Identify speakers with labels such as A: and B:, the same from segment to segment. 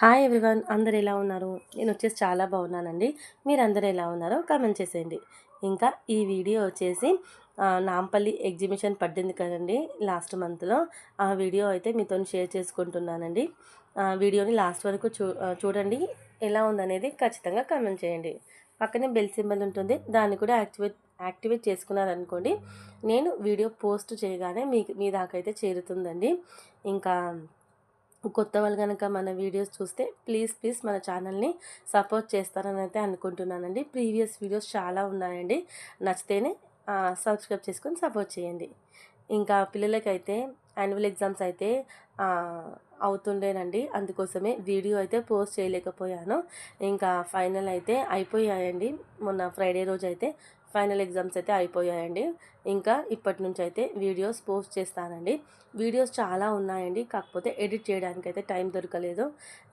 A: Hi everyone, అందరు ఎలా ఉన్నారు? నేను వచ్చేసి చాలా బాగున్నానండి. మీరందరూ ఎలా ఉన్నారో కామెంట్ చేసేయండి. ఇంకా ఈ వీడియో వచ్చేసి నాంపల్లి ఎగ్జిబిషన్ పడింది కదండి లాస్ట్ మంత్లో. ఆ వీడియో అయితే మీతో షేర్ చేసుకుంటున్నానండి. వీడియోని లాస్ట్ వరకు చూడండి. ఎలా ఉందనేది ఖచ్చితంగా కామెంట్ చేయండి. పక్కనే బెల్ సింబల్ ఉంటుంది, దాన్ని కూడా యాక్టివేట్ చేసుకున్నారనుకోండి, నేను వీడియో పోస్ట్ చేయగానే మీ దాకైతే చేరుతుందండి. ఇంకా కొత్త వాళ్ళు కనుక మన వీడియోస్ చూస్తే ప్లీజ్ మన ఛానల్ని సపోర్ట్ చేస్తారని అయితే అనుకుంటున్నానండి. ప్రీవియస్ వీడియోస్ చాలా ఉన్నాయండి, నచ్చితేనే సబ్స్క్రైబ్ చేసుకొని సపోర్ట్ చేయండి. ఇంకా పిల్లలకైతే యాన్యువల్ ఎగ్జామ్స్ అయితే అవుతుండేనండి, అందుకోసమే వీడియో అయితే పోస్ట్ చేయలేకపోయాను. ఇంకా ఫైనల్ అయితే అయిపోయాయండి. మొన్న ఫ్రైడే రోజు అయితే ఫైనల్ ఎగ్జామ్స్ అయితే అయిపోయాయండి. ఇంకా ఇప్పటి నుంచి అయితే వీడియోస్ పోస్ట్ చేస్తానండి. వీడియోస్ చాలా ఉన్నాయండి, కాకపోతే ఎడిట్ చేయడానికి అయితే టైం దొరకలేదు.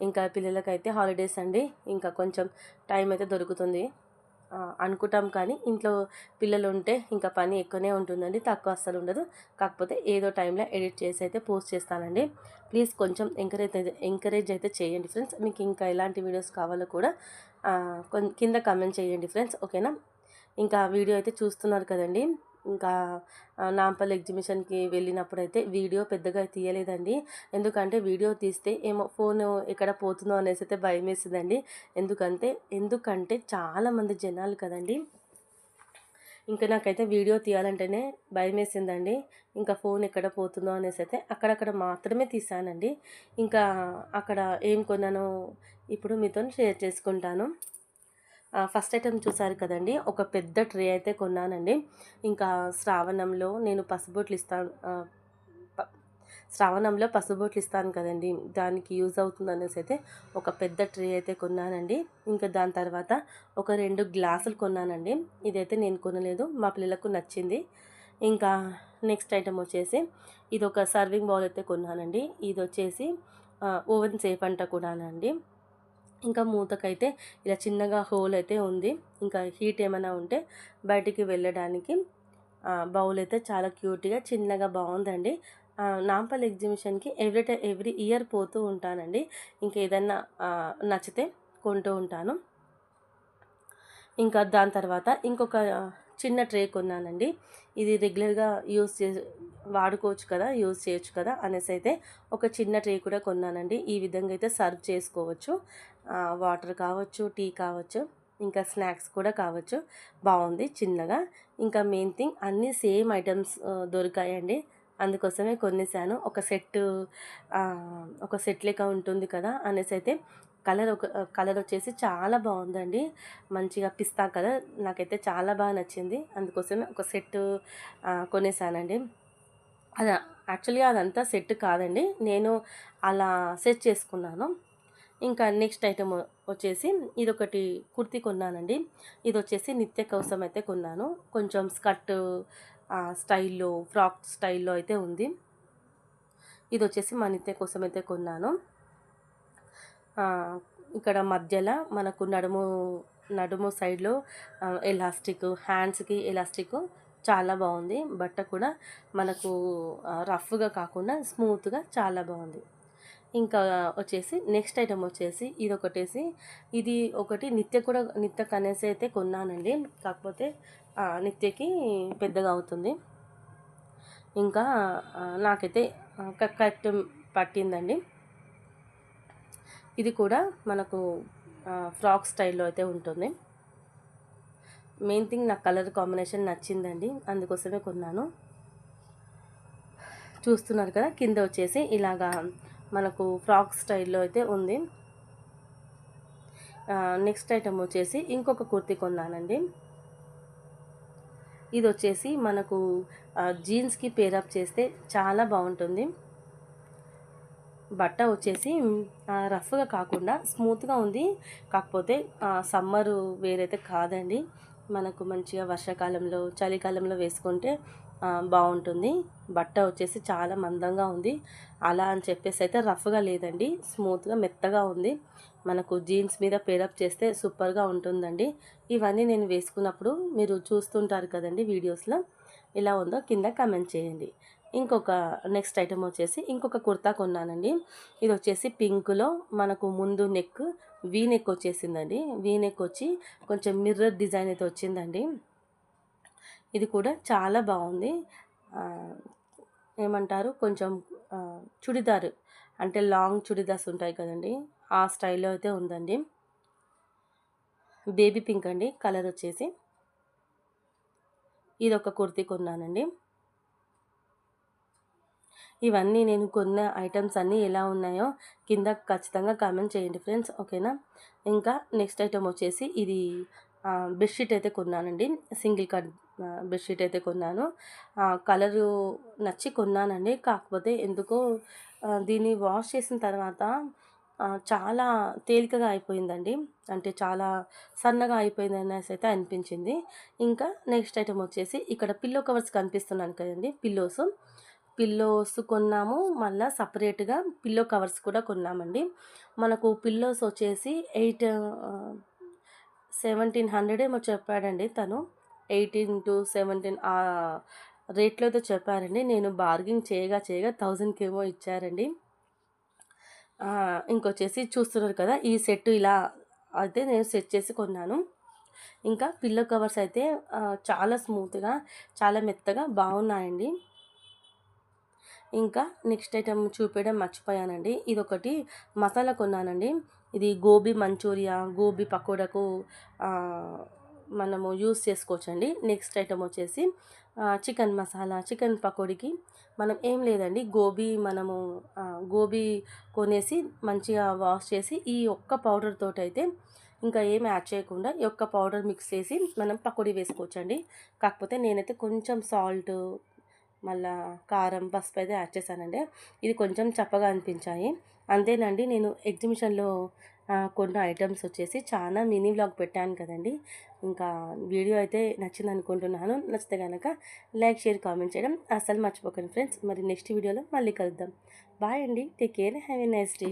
A: ఇంకా పిల్లలకైతే హాలిడేస్ అండి, ఇంకా కొంచెం టైం అయితే దొరుకుతుంది అనుకుంటాం. కానీ ఇంట్లో పిల్లలు ఉంటే ఇంకా పని ఎక్కువనే ఉంటుందండి, తక్కువ అస్సలు ఉండదు. కాకపోతే ఏదో టైంలో ఎడిట్ చేసి అయితే పోస్ట్ చేస్తానండి. ప్లీజ్ కొంచెం ఎంకరేజ్ అయితే చేయండి ఫ్రెండ్స్. మీకు ఇంకా ఎలాంటి వీడియోస్ కావాలో కూడా కింద కామెంట్ చేయండి ఫ్రెండ్స్, ఓకేనా? ఇంకా వీడియో అయితే చూస్తున్నారు కదండి. ఇంకా నాంపల్లి ఎగ్జిబిషన్కి వెళ్ళినప్పుడైతే వీడియో పెద్దగా తీయలేదండి. ఎందుకంటే వీడియో తీస్తే ఏమో ఫోను ఎక్కడ పోతుందో అనేసి అయితే భయం వేసిందండి. ఎందుకంటే చాలామంది జనాలు కదండి. ఇంకా నాకైతే వీడియో తీయాలంటేనే భయం వేసిందండి. ఇంకా ఫోన్ ఎక్కడ పోతుందో అనేసి అయితే అక్కడక్కడ మాత్రమే తీసానండి. ఇంకా అక్కడ ఏం కొన్నానో ఇప్పుడు మీతో షేర్ చేసుకుంటాను. ఫస్ట్ ఐటెం చూసారు కదండి, ఒక పెద్ద ట్రే అయితే కొన్నానండి. ఇంకా శ్రావణంలో నేను శ్రావణంలో పసుబొట్లు ఇస్తాను కదండి, దానికి యూజ్ అవుతుంది అనేసి అయితే ఒక పెద్ద ట్రే అయితే కొన్నానండి. ఇంకా దాని తర్వాత ఒక 2 గ్లాసులు కొన్నానండి. ఇదైతే నేను కొనలేదు, మా పిల్లలకు నచ్చింది. ఇంకా నెక్స్ట్ ఐటెం వచ్చేసి ఇది ఒక సర్వింగ్ బౌల్ అయితే కొన్నానండి. ఇది వచ్చేసి ఓవెన్ సేఫ్ అంట కూడానండి. ఇంకా మూతకైతే ఇలా చిన్నగా హోల్ అయితే ఉంది. ఇంకా హీట్ ఏమైనా ఉంటే బయటికి వెళ్ళడానికి బౌల్ అయితే చాలా క్యూట్గా చిన్నగా బాగుందండి. నాంపల్లి ఎగ్జిబిషన్కి ఎవ్రీ ఇయర్ పోతూ ఉంటానండి. ఇంకేదన్నా నచ్చితే కొంటూ ఉంటాను. ఇంకా దాని తర్వాత ఇంకొక చిన్న ట్రే కొన్నానండి. ఇది రెగ్యులర్గా వాడుకోవచ్చు కదా, యూజ్ చేయొచ్చు కదా అనేసి అయితే ఒక చిన్న ట్రే కూడా కొన్నానండి. ఈ విధంగా అయితే సర్వ్ చేసుకోవచ్చు. వాటర్ కావచ్చు, టీ కావచ్చు, ఇంకా స్నాక్స్ కూడా కావచ్చు. బాగుంది చిన్నగా. ఇంకా మెయిన్ థింగ్ అన్నీ సేమ్ ఐటమ్స్ దొరికాయండి, అందుకోసమే కొనేసాను. ఒక సెట్ లెక్క ఉంటుంది కదా అనేసి అయితే కలర్ వచ్చేసి చాలా బాగుందండి, మంచిగా పిస్తా కలర్. నాకైతే చాలా బాగా నచ్చింది, అందుకోసమే ఒక సెట్ కొనేసానండి. అది యాక్చువల్గా అదంతా సెట్ కాదండి, నేను అలా సెట్ చేసుకున్నాను. ఇంకా నెక్స్ట్ ఐటెం వచ్చేసి ఇదొకటి కుర్తీ కొన్నానండి. ఇది వచ్చేసి నిత్య కోసం అయితే కొన్నాను. కొంచెం స్కర్ట్ స్టైల్లో, ఫ్రాక్ స్టైల్లో అయితే ఉంది. ఇది వచ్చేసి మా నిత్య కోసం అయితే కొన్నాను. ఇక్కడ మధ్యలో మనకు నడుము సైడ్లో ఎలాస్టిక్, హ్యాండ్స్కి ఎలాస్టిక్ చాలా బాగుంది. బట్ట కూడా మనకు రఫ్గా కాకుండా స్మూత్గా చాలా బాగుంది. ఇంకా వచ్చేసి నెక్స్ట్ ఐటెం వచ్చేసి ఇది ఒకటి నిత్య కనేసి అయితే కొన్నానండి. కాకపోతే నిత్యకి పెద్దగా అవుతుంది. ఇంకా నాకైతే కరెక్ట్ పట్టిందండి. ఇది కూడా మనకు ఫ్రాక్ స్టైల్లో అయితే ఉంటుంది. మెయిన్ థింగ్ నాకు కలర్ కాంబినేషన్ నచ్చిందండి, అందుకోసమే కొన్నాను. చూస్తున్నారు కదా, కింద వచ్చేసి ఇలాగా మనకు ఫ్రాక్ స్టైల్లో అయితే ఉంది. నెక్స్ట్ ఐటమ్ వచ్చేసి ఇంకొక కుర్తీ కొన్నానండి. ఇది వచ్చేసి మనకు జీన్స్కి పేరప్ చేస్తే చాలా బాగుంటుంది. బట్ట వచ్చేసి రఫ్గా కాకుండా స్మూత్గా ఉంది. కాకపోతే సమ్మరు వేరైతే కాదండి, మనకు మంచిగా వర్షాకాలంలో చలికాలంలో వేసుకుంటే బాగుంటుంది. బట్ట వచ్చేసి చాలా మందంగా ఉంది. అలా అని చెప్పేసి అయితే రఫ్గా లేదండి, స్మూత్గా మెత్తగా ఉంది. మనకు జీన్స్ మీద పేరప్ చేస్తే సూపర్గా ఉంటుందండి. ఇవన్నీ నేను వేసుకున్నప్పుడు మీరు చూస్తుంటారు కదండి వీడియోస్లో, ఎలా ఉందో కింద కమెంట్ చేయండి. ఇంకొక నెక్స్ట్ ఐటమ్ వచ్చేసి ఇంకొక కుర్తా కొన్నానండి. ఇది వచ్చేసి పింక్లో మనకు ముందు నెక్ వీ నెక్ వచ్చేసిందండి. వీ నెక్ వచ్చి కొంచెం మిర్రర్ డిజైన్ అయితే వచ్చిందండి. ఇది కూడా చాలా బాగుంది. ఏమంటారు కొంచెం చుడిదార్ అంటే లాంగ్ చుడిదార్స్ ఉంటాయి కదండి, ఆ స్టైల్లో అయితే ఉందండి. బేబీ పింక్ అండి కలర్ వచ్చేసి. ఇది ఒక కుర్తీ కొన్నానండి. ఇవన్నీ నేను కొన్న ఐటమ్స్ అన్నీ ఎలా ఉన్నాయో కింద ఖచ్చితంగా కామెంట్ చేయండి ఫ్రెండ్స్, ఓకేనా. ఇంకా నెక్స్ట్ ఐటమ్ వచ్చేసి ఇది బెడ్షీట్ అయితే కొన్నానండి. సింగిల్ కట్ బెడ్షీట్ అయితే కొన్నాను. కలరు నచ్చి కొన్నానండి. కాకపోతే ఎందుకో దీన్ని వాష్ చేసిన తర్వాత చాలా తేలికగా అయిపోయిందండి. అంటే చాలా సన్నగా అయిపోయింది అనేసి అయితే అనిపించింది. ఇంకా నెక్స్ట్ ఐటమ్ వచ్చేసి ఇక్కడ పిల్లో కవర్స్ కనిపిస్తున్నాను కదండి, పిల్లోస్ కొన్నాము. మళ్ళీ సపరేట్గా పిల్లో కవర్స్ కూడా కొన్నామండి. మనకు పిల్లోస్ వచ్చేసి 1700 ఏమో చెప్పాడండి తను. 18 to 17 ఆ రేట్లో అయితే చెప్పారండి. నేను బార్గింగ్ చేయగా 1000కి ఏమో ఇచ్చారండి. ఇంకొచ్చేసి చూస్తున్నారు కదా, ఈ సెట్ ఇలా అయితే నేను సెట్ చేసి కొన్నాను. ఇంకా పిల్లో కవర్స్ అయితే చాలా స్మూత్గా చాలా మెత్తగా బాగున్నాయండి. ఇంకా నెక్స్ట్ ఐటమ్ చూపించడం మర్చిపోయానండి. ఇదొకటి మసాలా కొన్నానండి. ఇది గోబీ మంచూరియా, గోబీ పకోడాకు మనము యూస్ చేసుకోవచ్చండి. నెక్స్ట్ ఐటమ్ వచ్చేసి చికెన్ మసాలా, చికెన్ పకోడీకి మనం ఏం లేదండి, గోబీ కొనేసి మంచిగా వాష్ చేసి ఈ ఒక్క పౌడర్ తోటి అయితే ఇంకా ఏం యాడ్ చేయకుండా ఈ ఒక్క పౌడర్ మిక్స్ చేసి మనం పకోడీ వేసుకోవచ్చండి. కాకపోతే నేనైతే కొంచెం సాల్ట్, మళ్ళా కారం, పసుపు అయితే యాడ్ చేశానండి. ఇది కొంచెం చప్పగా అనిపించాయి అంతేనండి. నేను ఎగ్జిబిషన్లో కొన్ని ఐటమ్స్ వచ్చేసి చాలా మినీ వ్లాగ్ పెట్టాను కదండి. ఇంకా వీడియో అయితే నచ్చింది అనుకుంటున్నాను. నచ్చితే కనుక లైక్, షేర్, కామెంట్ చేయడం అస్సలు మర్చిపోకండి ఫ్రెండ్స్. మరి నెక్స్ట్ వీడియోలో మళ్ళీ కలుద్దాం. బాయ్ అండి, take care, have a nice day.